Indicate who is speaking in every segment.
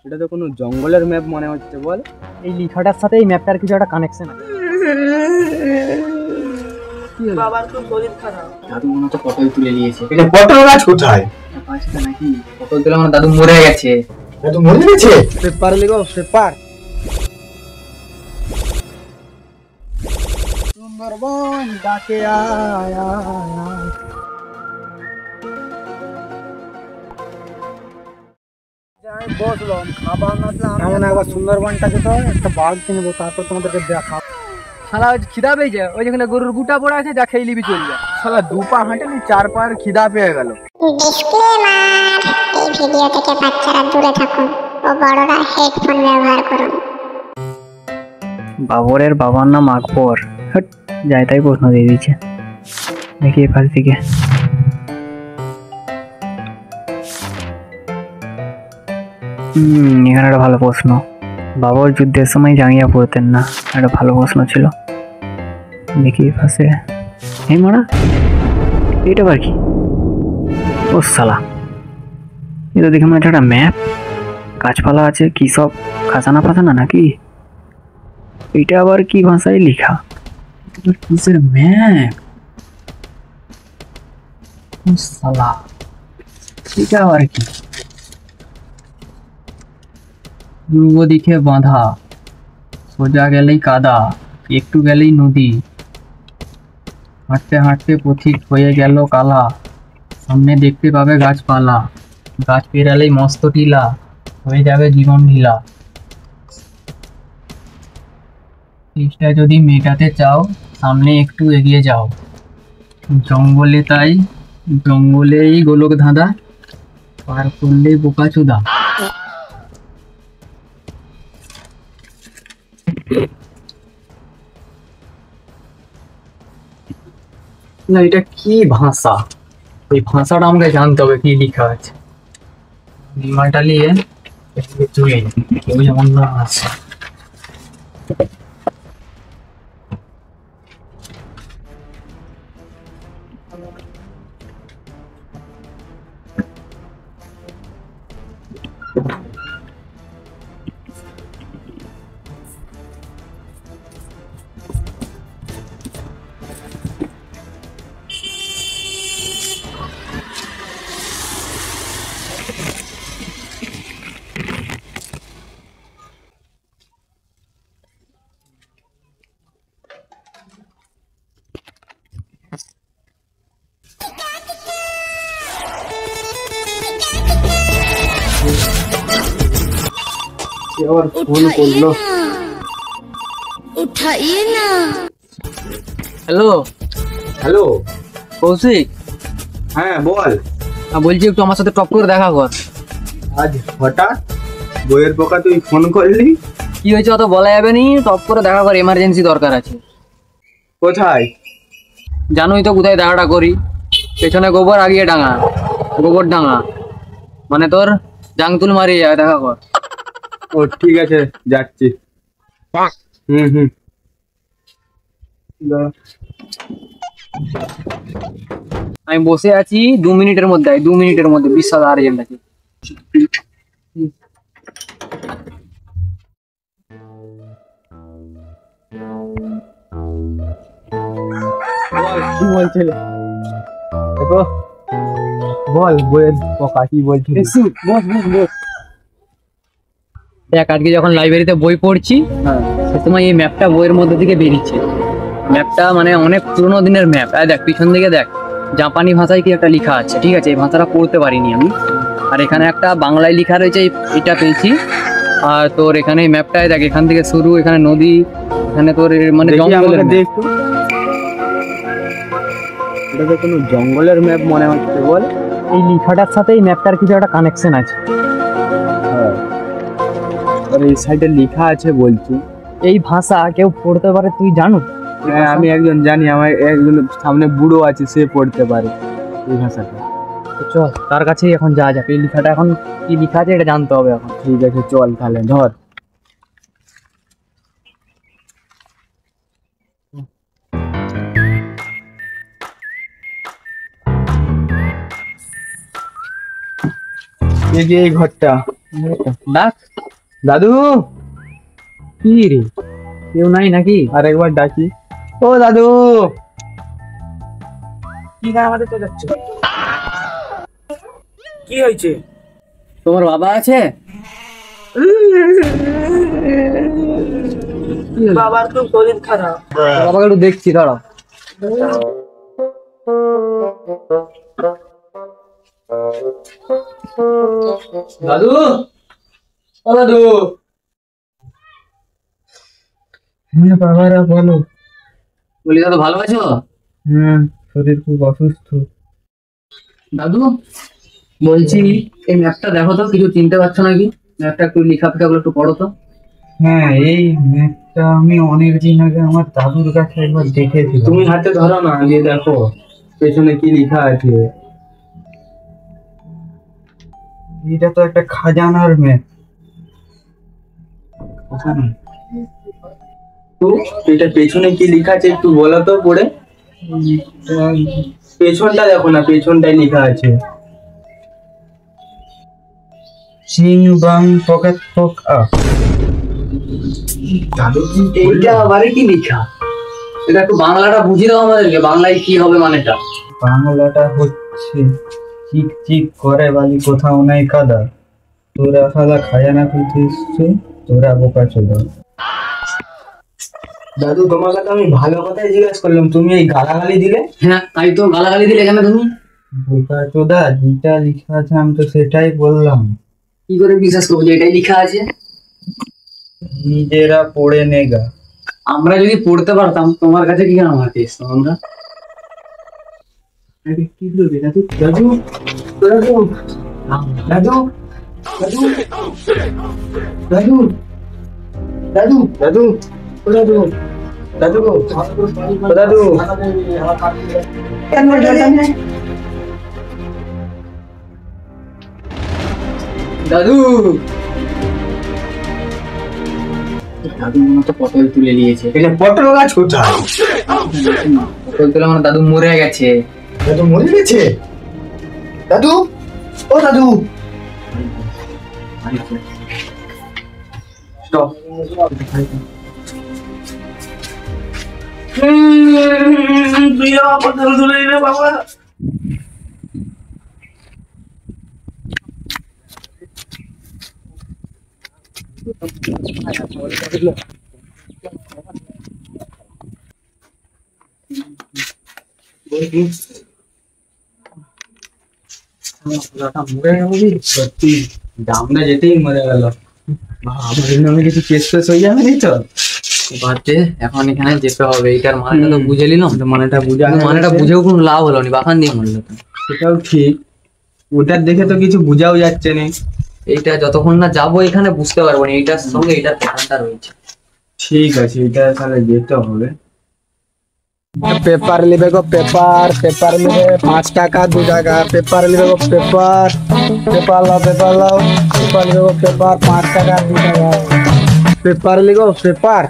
Speaker 1: এটা তো কোনো জঙ্গলের ম্যাপ মনে হচ্ছে। বল,
Speaker 2: এই লেখাটার সাথে এই ম্যাপটার কিছু একটা কানেকশন আছে।
Speaker 3: বাবার খুব শরীর খারাপ।
Speaker 1: দাদু মনে হচ্ছে পটল তুলে নিয়েছে।
Speaker 4: এটা পটল গাছ কোথায়?
Speaker 1: গাছটা নাকি পটল তুলে আমার দাদু মরে গেছে।
Speaker 4: দাদু মরে গেছে?
Speaker 2: পেপার লিখো, পেপার। সুন্দরবন ডাকে আয়া বসলাম খাবার এমন একবার সুন্দরবনটাকে তো একটা বাঘ কিনবো, তারপর তোমাদেরকে দেখা। শালা খিদা পেয়েছে, ওই যেখানে গরুর গুটা পড়ে আছে, যা খেয়ে নিবি চল যা।
Speaker 1: শালা 2 পা হাঁটেনি 4 পার খিদা পেয়ে গেল।
Speaker 5: ডিসক্লেমার, এই ভিডিও থেকে বাচ্চারা দূরে থাকুন ও বড়রা হেডফোন ব্যবহার করুন।
Speaker 2: বাবরের বাবার নাম আকবর। যাই তাই প্রশ্ন দিয়ে দিচ্ছে, দেখি এপাশ দিকে। এখানে একটা ভালো প্রশ্ন। বাবর যুদ্ধের সময় জাঙ্গিয়া পড়তেন না, একটা ভালো প্রশ্ন ছিল। দেখি পাশে এই মারা, এটা আবার কি? ও সালা, এটা দেখে মনে হচ্ছে একটা ম্যাপ। গাছপালা আছে, কি সব খাজানা ফাজানা নাকি? এটা আবার কি ভাষায় লেখা? কিসের ম্যাপ? ও সালা, এটা আবার কি? পূর্ব দিকে বাঁধা, সোজা গেলেই কাদা, একটু গেলেই নদী, হাঁটতে হাঁটতে পথিক হয়ে গেল কালা, সামনে দেখতে পাবে গাছপালা, গাছ পেরালেই মস্ত টিলা, হয়ে যাবে জীবন ঢিলা। চেষ্টা যদি মেটাতে চাও, সামনে একটু এগিয়ে যাও, জঙ্গলে তাই জঙ্গলেই গোলক ধাঁধা, পার করলেই বোকা চোদা। না, এটা কি ভাষা? এই ভাষাটা আমাকে জানতে হবে, কি লেখা আছে। বিমানটা নিয়ে চলে কেউ যেমন না আছে।
Speaker 1: और फोन করলো।
Speaker 3: उठाइए ना।
Speaker 1: হ্যালো
Speaker 4: হ্যালো,
Speaker 1: কৌশিক,
Speaker 4: হ্যাঁ বল।
Speaker 1: বলছি একটু আমার সাথে টপ করে দেখা কর।
Speaker 4: আজ হঠাৎ বইয়ের পোকা তুই ফোন করলি?
Speaker 1: কি হয়েছে অত বলা যাবে নি, টপ করে দেখা কর, এমার্জেন্সি দরকার আছে।
Speaker 4: কোথায়?
Speaker 1: জানোই তো কোথায় দেখাটা করি, পেছনে গোবর, আগিয়ে ডাঙা, গোবর ডাঙা, মানে তোর জাংতুল মারিয়ে যায়, দেখা কর।
Speaker 4: ও ঠিক আছে, যাচ্ছি। হুম হুম।
Speaker 1: আমি বসে আছি, 2 মিনিটের মধ্যে, 2 মিনিটের মধ্যে, বিশ্বাস আর্জেন্ট আছে।
Speaker 4: কি বলছিলে? দেখো বল, বইয়ের পোকা কি বলছিলি?
Speaker 1: দেখ, আজকে যখন লাইব্রেরিতে বই পড়ছি, সে সময় এই ম্যাপটা বইয়ের মধ্যে থেকে বেরিয়েছে। ম্যাপটা মানে অনেক পুরোনো দিনের ম্যাপ। দেখ পিছন দিকে দেখ, জাপানি ভাষায় কি একটা লেখা আছে, ঠিক আছে? এই ভাষাটা পড়তে পারিনি আমি। আর এখানে একটা বাংলায় লেখা রয়েছে, এটা পেয়েছি। আর তোর এখানে এই ম্যাপটায় দেখ, এখান থেকে শুরু, এখানে নদী, এখানে তোর মানে জঙ্গলের map।
Speaker 4: দেখ, এটা তো কোনো জঙ্গলের ম্যাপ মনে হচ্ছে। বল,
Speaker 2: এই লেখাটার সাথে এই ম্যাপটার কিছু একটা কানেকশন আছে।
Speaker 4: আর এই সাইডে লেখা আছে বলছি।
Speaker 2: এই ভাষা কেউ পড়তে পারে, তুই জানো?
Speaker 4: হ্যাঁ, আমি একজন জানি, আমার একজন সামনে বুড়ো আছে, সে পড়তে পারে এই ভাষাটা।
Speaker 2: তো চল তার কাছেই এখন যাওয়া যাক। এই লেখাটা এখন কি লেখা আছে এটা জানতে হবে এখন।
Speaker 4: ঠিক আছে, চল তাহলে, ধর। এই যে এই ঘরটা।
Speaker 1: ডাক।
Speaker 4: দাদু,
Speaker 1: কি রে, কেউ নাই নাকি?
Speaker 4: আরেকবার ডাকি। ও দাদু।
Speaker 3: কি গায়ে আমাদের তো যাচ্ছে? কি হয়েছে?
Speaker 1: তোমার বাবা আছে?
Speaker 3: বাবার খুব শরীর খারাপ।
Speaker 1: বাবাকে একটু দেখছি, দাঁড়াও। দাদু, ও দাদু।
Speaker 4: হ্যাঁ বাবারা বলো।
Speaker 1: বলি দাদু ভালো আছো?
Speaker 4: হ্যাঁ, শরীর খুব অসুস্থ।
Speaker 1: দাদু বলছি, এই ম্যাপটা দেখো তো, কিছু চিনতে পারছো নাকি? ম্যাপটা একটু লেখা ফেখাগুলো একটু পড়ো তো।
Speaker 4: হ্যাঁ, এই ম্যাপটা আমি অনেক দিন আগে আমার দাদুর কাছে একবার দেখেছি। তুমি হাতে ধরো না, দিয়ে দেখো পেছনে কি লেখা আছে। এটা তো একটা খাজানার ম্যাপ। তো এটা পেছনে কি লেখা আছে একটু বলো তো পড়ে। পেছনটা দেখো না, পেছনটাই লেখা আছে চিং বাং পকেট পক আ। দাদু
Speaker 1: এইটা আবারে কি লেখা? এটা একটু বাংলাটা বুঝিয়ে দাও আমাদেরকে, বাংলায় কি হবে মানেটা?
Speaker 4: বাংলাটা হচ্ছে চিক চিক করে বালি কোথাও নাই কাদা, তোরা খালা খাজানা খুঁজতে এসছে, তোরা বোকা চোদা। দাদু তোমাকে তো আমি ভালো কথাই জিজ্ঞাসা করলাম, তুমি এই গালাগালি দিলে।
Speaker 1: হ্যাঁ, তাই তো গালাগালি দিলে কেন তুমি?
Speaker 4: বোকা চোদা, যেটা লেখা আছে আমি তো সেটাই বললাম।
Speaker 1: কি করে বিশ্বাস করবো যে এটাই লেখা আছে?
Speaker 4: নিজেরা পড়ে নেগা।
Speaker 1: আমরা যদি পড়তে পারতাম, তোমার কাছে কি কেন মারতে এসতাম আমরা?
Speaker 4: আরে কি বলবি দাদু? দাদু দাদু দাদু দাদু দাদু দাদু ও দাদু দাদু ও দাদু কেন
Speaker 1: দাদু, দাদু মনে তো পটল তুলে নিয়েছে।
Speaker 4: এটা পটল গাছ কোথায়?
Speaker 1: পটল তুলে মানে দাদু মরে গেছে।
Speaker 4: দাদু মরে গেছে? দাদু ও দাদু
Speaker 1: Stop.
Speaker 3: পটল তুলে নিলে বাবা।
Speaker 4: সত্যি দামটা যেতেই মরে গেল। আমার নামে কিছু কেস ফেস হয়ে যাবে নি তো?
Speaker 1: বাদ দে, এখন এখানে যেতে হবে। এইটার মানেটা তো বুঝে নিলাম,
Speaker 4: মানেটা বুঝা
Speaker 1: কিন্তু মানেটা বুঝেও কোনো লাভ হলো না, বাখান দিয়ে মরলো তো।
Speaker 4: সেটাও ঠিক, ওটার দেখে তো কিছু বুঝাও যাচ্ছে না।
Speaker 1: এইটা যতক্ষণ না যাবো এখানে বুঝতে পারবো না, এইটার সঙ্গে এইটার প্যাটার্নটা রয়েছে।
Speaker 4: ঠিক আছে, এটা তাহলে যেতে হবে।
Speaker 6: पेपर लिबे को पेपर पेपर लिबे 5 টাকা 2 টাকা पेपर लिबे को पेपर पेपर लाओ पेपर लिबे को पेपर 5 টাকা 2 টাকা पेपर लिबे को पेपर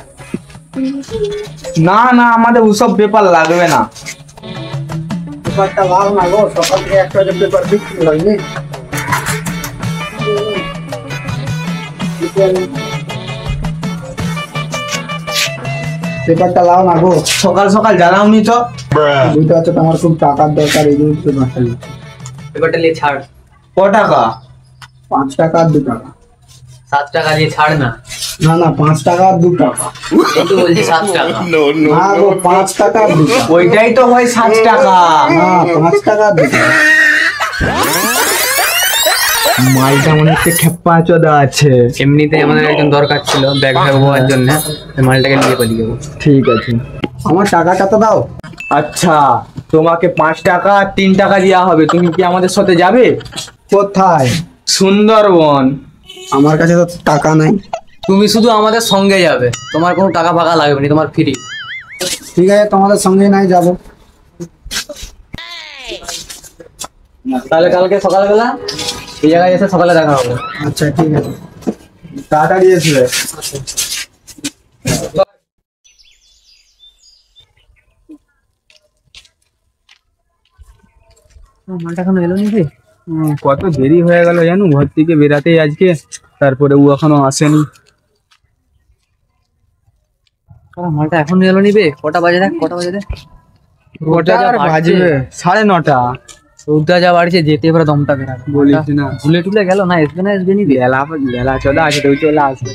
Speaker 4: না না, আমাদের ওসব পেপার লাগবে না।
Speaker 6: পেপারটা লাও না গো, সকাল থেকে একটা যে পেপার বিক্রি হয়নি। পেপারটা লাও না গো,
Speaker 4: সকাল সকাল জানাওনি তো।
Speaker 6: বুঝতে পারছো তো আমার খুব টাকার দরকার, এই জন্য পেপারটা নিই।
Speaker 1: পেপারটা নিয়ে ছাড়।
Speaker 4: ক টাকা?
Speaker 6: 5 টাকা 2 টাকা।
Speaker 1: 7 টাকা দিয়ে ছাড় না।
Speaker 6: না না 5 টাকা 2 টাকা।
Speaker 1: কিন্তু বলছি 7 টাকা।
Speaker 6: না গো 5 টাকা 2 টাকা।
Speaker 4: ওইটাই তো হয় 7 টাকা।
Speaker 6: না 5 টাকা 2 টাকা।
Speaker 4: মালটা মনে হচ্ছে খেপ্পা চোদা আছে।
Speaker 1: এমনিতে আমাদের একজন দরকার ছিল ব্যাগ ব্যাগ হওয়ার জন্য, ওই মালটাকে নিয়ে পালিয়ে যাবো।
Speaker 4: ঠিক আছে।
Speaker 6: আমার টাকাটা তো দাও।
Speaker 4: আচ্ছা, তোমাকে 5 টাকা আর 3 টাকা দেওয়া হবে, তুমি কি আমাদের সাথে যাবে?
Speaker 6: কোথায়?
Speaker 4: সুন্দরবন।
Speaker 6: আমার কাছে তো টাকা নাই।
Speaker 1: তুমি শুধু আমাদের সঙ্গে যাবে, তোমার কোনো টাকা ফাঁকা লাগবে না, তোমার ফ্রি।
Speaker 6: ঠিক আছে, তোমাদের সঙ্গে নাই যাবো।
Speaker 1: তাহলে কালকে সকালবেলা এই জায়গায় এসে সকালে দেখা হবে।
Speaker 6: আচ্ছা ঠিক আছে।
Speaker 4: তাড়াতাড়ি এসবে।
Speaker 1: মালটা এখনো এলো নাকি?
Speaker 4: কত দেরি হয়ে গেল জানো ঘর থেকে বেরাতেই আজকে, তারপরে ও এখনো আসেনি।
Speaker 1: মালটা এখন গেল নিবে, কটা বাজে দেখ, কটা বাজে দেখ।
Speaker 4: ওটা আর বাজবে 9:30।
Speaker 1: রোদটা যা বাড়ছে, যেতে এবার দমটা বেরাবে।
Speaker 4: বলিস না,
Speaker 1: ভুলে টুলে গেল না, আসবে নিবে।
Speaker 4: বেলা বেলা চলে আছে, তুই চলে আসবে।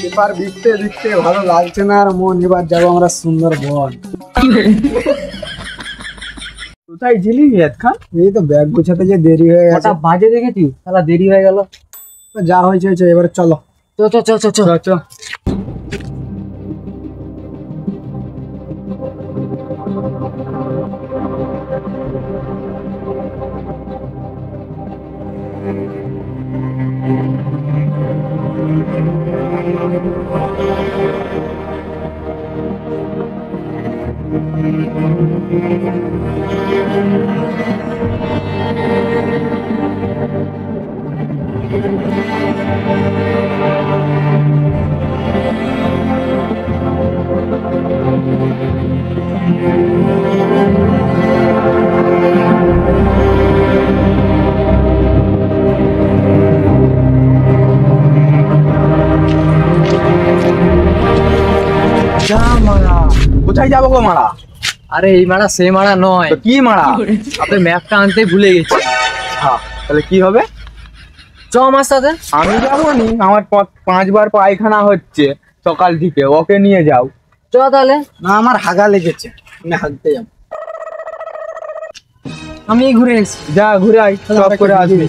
Speaker 6: পেপার বিকতে বিকতে ভালো লাগছে না আর মন, এবার যাবো আমরা সুন্দরবন।
Speaker 4: কোথায় ছিলি এতক্ষণ?
Speaker 6: এই তো ব্যাগ গুছাতে যে দেরি হয়ে গেছে।
Speaker 1: কটা বাজে দেখেছিস, শালা দেরি হয়ে গেল।
Speaker 6: যা হয়েছে হয়েছে, এবারে চলো।
Speaker 1: চ চ চ চ চ।
Speaker 4: চ চ। কোথায় যাবো গো মারা?
Speaker 1: আরে এই মারা সে মারা নয়,
Speaker 4: তো কি মারা?
Speaker 1: আপনি ম্যাপটা আনতে ভুলে গেছি।
Speaker 4: তাহলে কি হবে?
Speaker 1: চ আমার সাথে।
Speaker 4: আমি যাবো নি, আমার 5বার পায়খানা হচ্ছে সকাল থেকে, ওকে নিয়ে যাও।
Speaker 1: চ তাহলে।
Speaker 6: না আমার হাগা লেগেছে, আমি হাগতে যাবো।
Speaker 1: আমি ঘুরে এসেছি।
Speaker 4: যা ঘুরে আয়, সব করে আসবি।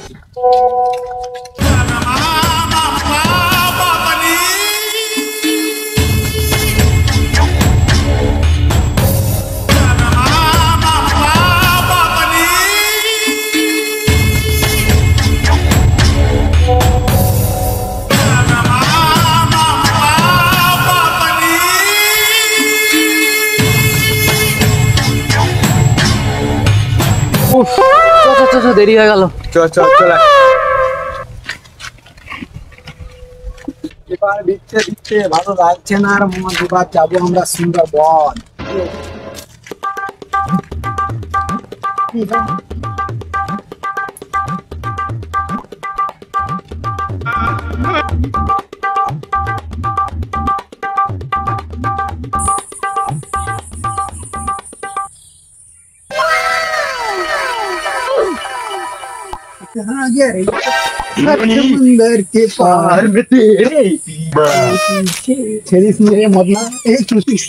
Speaker 1: চ চ চ, দেরি হয়ে গেল।
Speaker 4: চল চল চল।
Speaker 6: পেপার বিকতে বিকতে ভালো লাগছে না আর মন, এবার যাবো আমরা সুন্দরবন। कहाँ गया रे समंदर के पार में तेरे छेड़िस मेरे मदना एक चुटिस।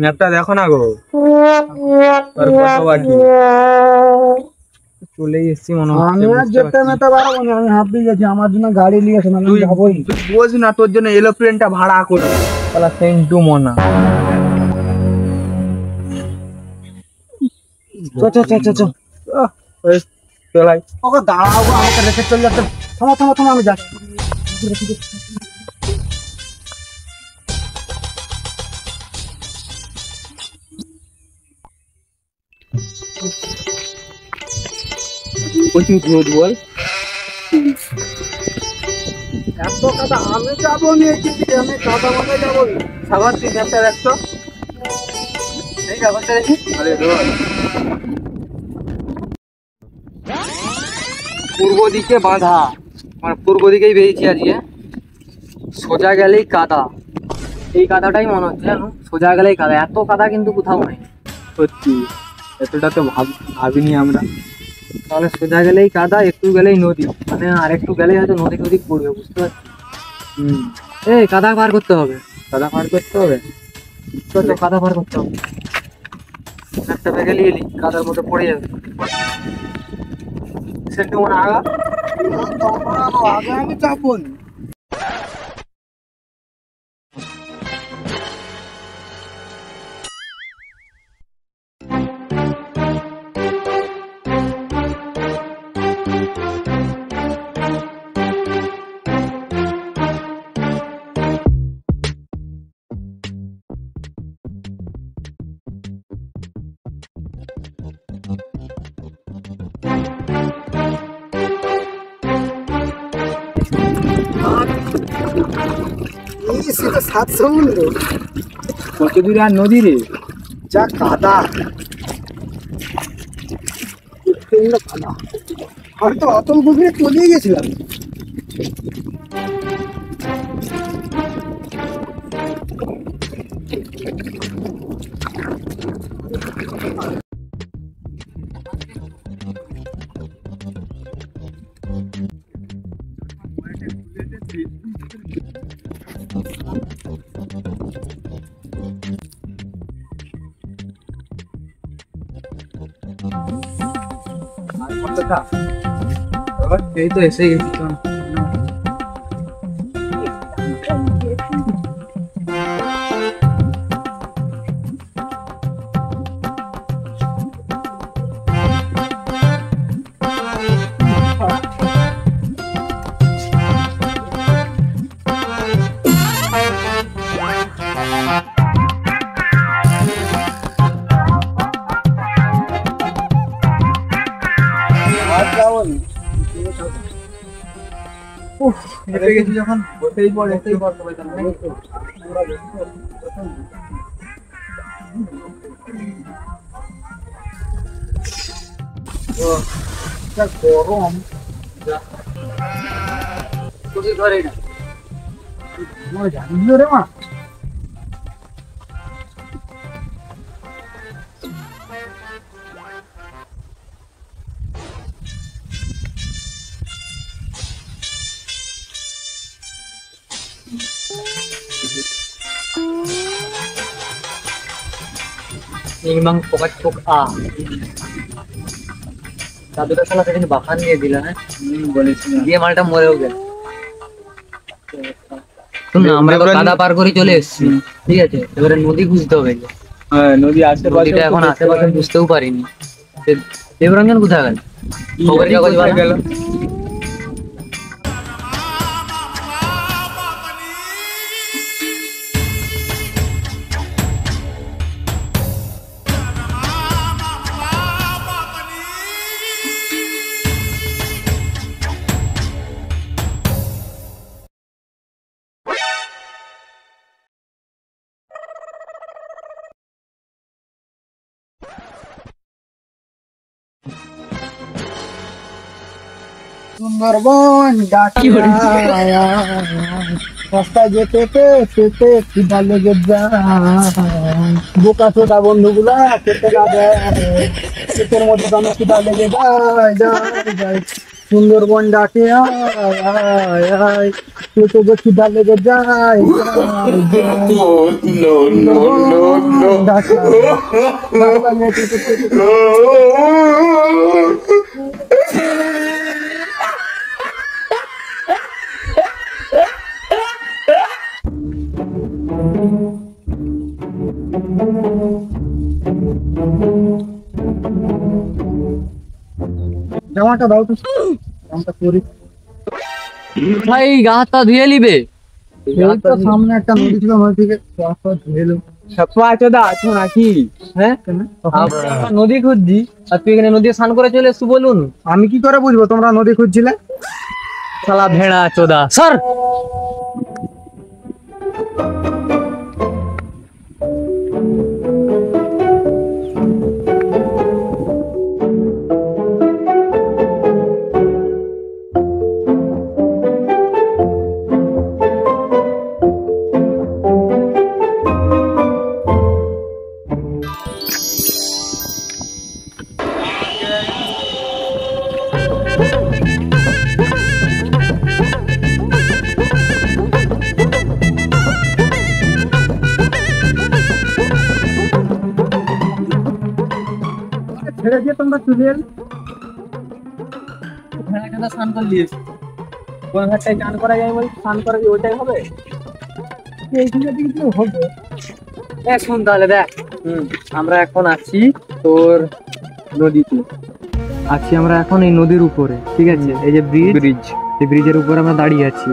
Speaker 4: ম্যাপটা দেখো না গো, আর কত বাকি? চলে এসেছি মনে হচ্ছে।
Speaker 6: আমি আর যেতে মেতে পারবো না, আমি হাত দিয়ে গেছি, আমার জন্য গাড়ি নিয়ে আসো না, আমি
Speaker 4: তুই
Speaker 6: যাবোই।
Speaker 4: তুই বোঝ না, তোর জন্য এরোপ্লেনটা ভাড়া করে তাহলে সেন্টু মনা।
Speaker 1: চ চ চ চ চ।
Speaker 4: চলাই।
Speaker 6: ওকে দাঁড়াও গো, আমাকে রেখে চলে যাচ্ছে। থামো থামো থামো, আমি যাচ্ছি।
Speaker 4: প্রচুর রোদ বল।
Speaker 1: এত
Speaker 6: এত কাদা আমি যাবো নিয়ে আমি কাদা মাথায় যাবো
Speaker 1: সাগর তুই ম্যাপটা দেখতো এই কাগজটা দেখি পূর্ব দিকে বাঁধা মানে পূর্ব দিকেই বেরিয়েছি আজকে সোজা গেলেই কাদা এই কাদাটাই মনে হচ্ছে জানো সোজা গেলেই কাদা এত কাদা কিন্তু কোথাও নাই
Speaker 6: সত্যি এতটা তো ভাবিনি আমরা।
Speaker 1: তাহলে সোজা গেলেই কাদা একটু গেলেই নদী মানে আর একটু গেলেই হয়তো নদী নদী পড়বে বুঝতে পারছি এই কাদা পার করতে হবে
Speaker 6: কাদা পার করতে হবে।
Speaker 1: চলো কাদা পার করতে হবে একটা ব্যাগে নিয়ে এলি কাদার মধ্যে পড়ে যাবে সেটা মনে আগা
Speaker 6: আগে আমি যাবো না। সেটা 7 সমুদ্র
Speaker 1: কত দূরে আর নদী রে
Speaker 6: যা কাদা কাদা হয়তো অতল গভীরে চলে গেছিলাম।
Speaker 1: এই তো এসে গেছি চল
Speaker 6: হেঁটে গেছি যখন বসেই পড় সবাই গরম
Speaker 1: ধরে না
Speaker 6: জানিস রে মা
Speaker 1: Memang pokok A. দাদুটা শালা সেদিন বাখান দিয়ে দিল হ্যাঁ
Speaker 6: বলেছিলাম
Speaker 1: দিয়ে মালটা মরেও গেল শোন না আমরা তো কাদা পার করে চলে এসেছি ঠিক আছে এবারে নদী খুঁজতে হবে
Speaker 6: হ্যাঁ নদী আশেপাশে
Speaker 1: নদীটা এখন আশেপাশে বুঝতেও পারিনি দেবরঞ্জন কোথায় গেল খবর কাগজ
Speaker 6: গেল সুন্দরবন ডাকি রাস্তায় যেতে যেতে খিদা লেগে যায় বোকা ছোটা বন্ধুগুলা খেতে না দেয় পেটের মধ্যে দামে খিদা লেগে যায় সুন্দরবন ডাকে পেটে যে খিদা লেগে যায় জামাটা দাও তো জামাটা পরি
Speaker 1: ভাই গা হাতটা ধুয়ে নিবে
Speaker 6: এই তো সামনে একটা নদী ছিল নদী থেকে রাস্তা ধুয়ে এলো
Speaker 1: সপ্পা চোদা আছো নাকি হ্যাঁ আমরা নদী খুঁজছি আর তুই এখানে নদী স্নান করে চলে এসছু বলুন
Speaker 6: আমি কি করে বুঝবো তোমরা নদী খুঁজছিলে
Speaker 1: শালা ভেড়া চোদা সর।
Speaker 6: ছেড়ে দিয়ে তোমরা চলে এলে
Speaker 1: ভেড়া স্নান করলি
Speaker 6: কোন ঘাটটায় চান করা যায় বল, স্নান করা যায় ওইটাই হবে। এইখানে কিন্তু হবে।
Speaker 1: দেখ শোন তাহলে দেখ, আমরা এখন আছি তোর নদীতে, আছি আমরা এখন এই নদীর উপরে, ঠিক আছে? এই যে ব্রিজ, এই ব্রিজের উপরে আমরা দাঁড়িয়ে আছি।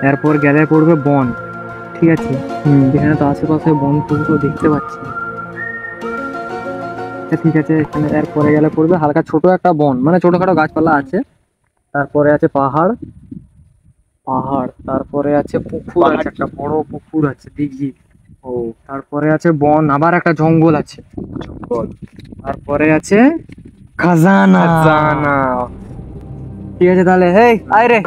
Speaker 1: এরপর গেলে পড়বে বন, ঠিক আছে? এখানে তো আশেপাশে বন তো দেখতে পাচ্ছি। আচ্ছা ঠিক আছে, এখানে এরপরে গেলে পড়বে হালকা ছোট একটা বন, মানে ছোটখাটো গাছপালা আছে। তারপরে আছে পাহাড়, তারপরে আছে পুকুর, আছে একটা বড় পুকুর আছে দিঘি। ও তারপরে আছে বন, আবার একটা জঙ্গল আছে, তারপরে আছে খাজানা। ঠিক আছে তাহলে, হেই আয় রে।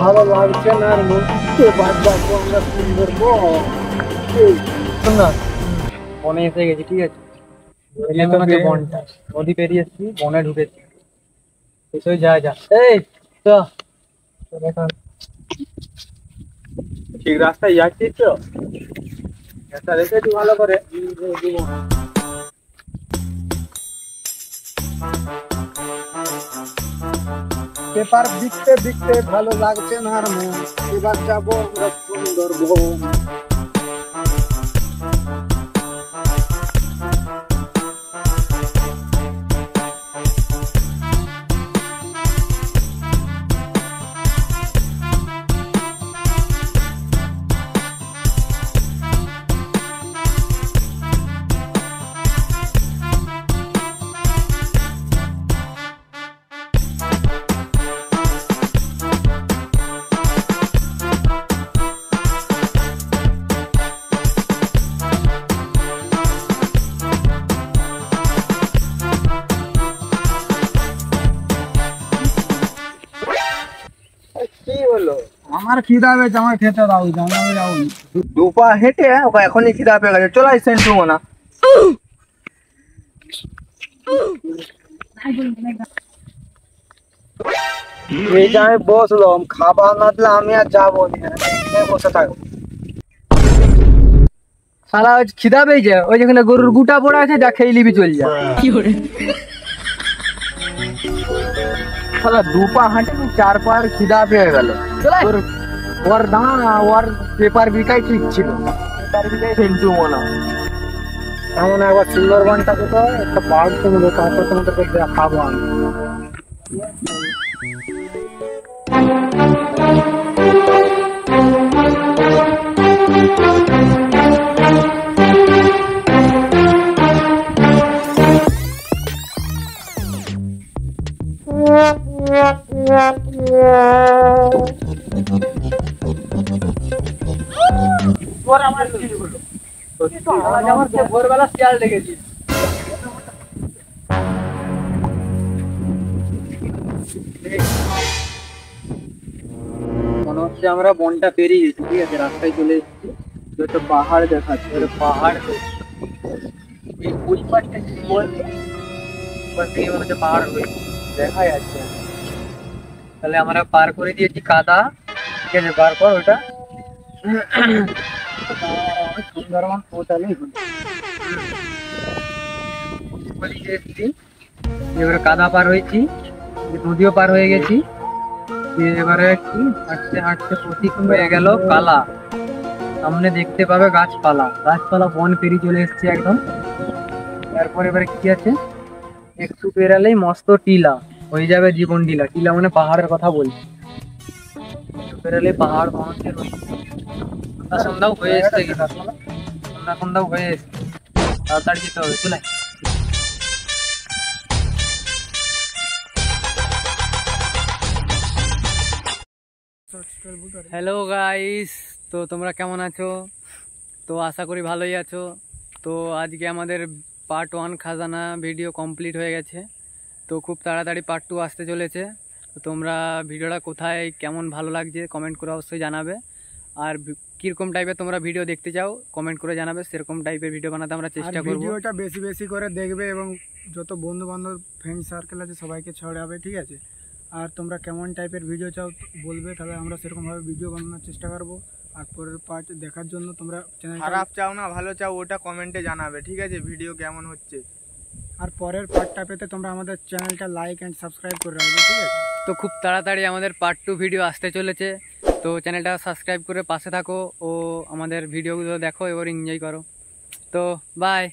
Speaker 6: ভালো লাগছে না আর মনকে বাদ বাদ আমরা সুন্দর
Speaker 1: শোন না, বনে এসে গেছি, ঠিক আছে? বনটা, নদী পেরিয়ে এসছি, বনে ঢুকেছি। এসে যা এই তো
Speaker 6: ঠিক রাস্তায় যাচ্ছিস তো? একটা রেখেছি ভালো করে। পেপার দেখতে দেখতে ভালো লাগছে না আর মন, এবার যাবো আমরা সুন্দরবন। কি হলো? আমার খিদা পেয়েছে, আমার খেতে দাও, জানাবে যাও। দুপা হেঁটে এখনই খিদা পেয়ে গেছে, চলে আই সেন্টু না। এই যে আমি বসলাম, খাবার না দিলে আমি আর যাবো না, বসে থাকবো।
Speaker 1: শালা খিদা পেয়েছে, ওই যেখানে গরুর গুটা পড়ে আছে, যা খেয়ে নিবি, চল যা।
Speaker 6: শালা দুপা হাঁটে 4 পার খিদা পেয়ে গেল। ওর দাঁড়া, ওর পেপার বিকাই ঠিক ছিল, পেপার বিকাই সেন্টু মনে হয়। এমন একবার সুন্দরবনটাকে তো একটা পার্ক কিনবো, তারপর তোমাদেরকে দেখাবো আমি।
Speaker 1: ভোরবেলা শিয়াল দেখেছি। মনে হচ্ছে আমরা বনটা পেরিয়ে গেছি, ঠিক আছে, রাস্তায় চলে এসেছি। তো একটা পাহাড় দেখাচ্ছে, একটা পাহাড় এই ওই পাশটা কি বলতো, ওখান থেকে মনে হচ্ছে পাহাড় রয়েছে, দেখা যাচ্ছে। তাহলে আমরা পার করে দিয়েছি কাদা, ঠিক আছে, পার কর ওটা। সুন্দরবন পৌঁছালেই হলো। ওদিকে এসেছি, এবারে কাদা পার হয়েছি, নদীও পার হয়ে গেছি। এবারে কি হাঁটতে হাঁটতে প্রতীক হয়ে গেল কালা, সামনে দেখতে পাবে গাছপালা, গাছপালা বন পেরিয়ে চলে এসেছি একদম। তারপর এবারে কি আছে, একটু পেরালেই মস্ত টিলা হয়ে যাবে জীবন টিলা। টিলা মানে পাহাড়ের কথা বলছি, একটু পেরালেই পাহাড় মানুষের সন্ধ্যাও হয়ে এসছে, কি সন্ধ্যাও হয়ে এসছে, তাড়াতাড়ি যেতে হবে, চলে। হ্যালো গাইস, তো তোমরা কেমন আছো? তো আশা করি ভালোই আছো। তো আজকে আমাদের পার্ট 1 খাজানা ভিডিও কমপ্লিট হয়ে গেছে। তো খুব তাড়াতাড়ি পার্ট 2 আসতে চলেছে। তো তোমরা ভিডিওটা কোথায় কেমন ভালো লাগছে কমেন্ট করে অবশ্যই জানাবে। আর কীরকম টাইপের তোমরা ভিডিও দেখতে চাও কমেন্ট করে জানাবে, সেরকম টাইপের ভিডিও বানাতে আমরা চেষ্টা করব।
Speaker 6: ভিডিওটা বেশি বেশি করে দেখবে এবং যত বন্ধু বান্ধব ফ্রেন্ড সার্কেল আছে সবাইকে ছড়াবে, ঠিক আছে। আর তোমরা কেমন টাইপের ভিডিও চাও বলবে, তাহলে আমরা সেরকমভাবে ভিডিও বানানোর চেষ্টা করব। আর পরের পার্ট দেখার জন্য তোমরা চ্যানেল
Speaker 3: খারাপ চাও না ভালো চাও ওটা কমেন্টে জানাবে, ঠিক আছে, ভিডিও কেমন হচ্ছে।
Speaker 6: আর পরের পার্টটা পেতে তোমরা আমাদের চ্যানেলটা লাইক অ্যান্ড সাবস্ক্রাইব করে রাখবে, ঠিক আছে।
Speaker 1: তো খুব তাড়াতাড়ি আমাদের পার্ট 2 ভিডিও আসতে চলেছে। তো চ্যানেলটা সাবস্ক্রাইব করে পাশে থাকো ও আমাদের ভিডিওগুলো দেখো এবার এনজয় করো। তো বাই।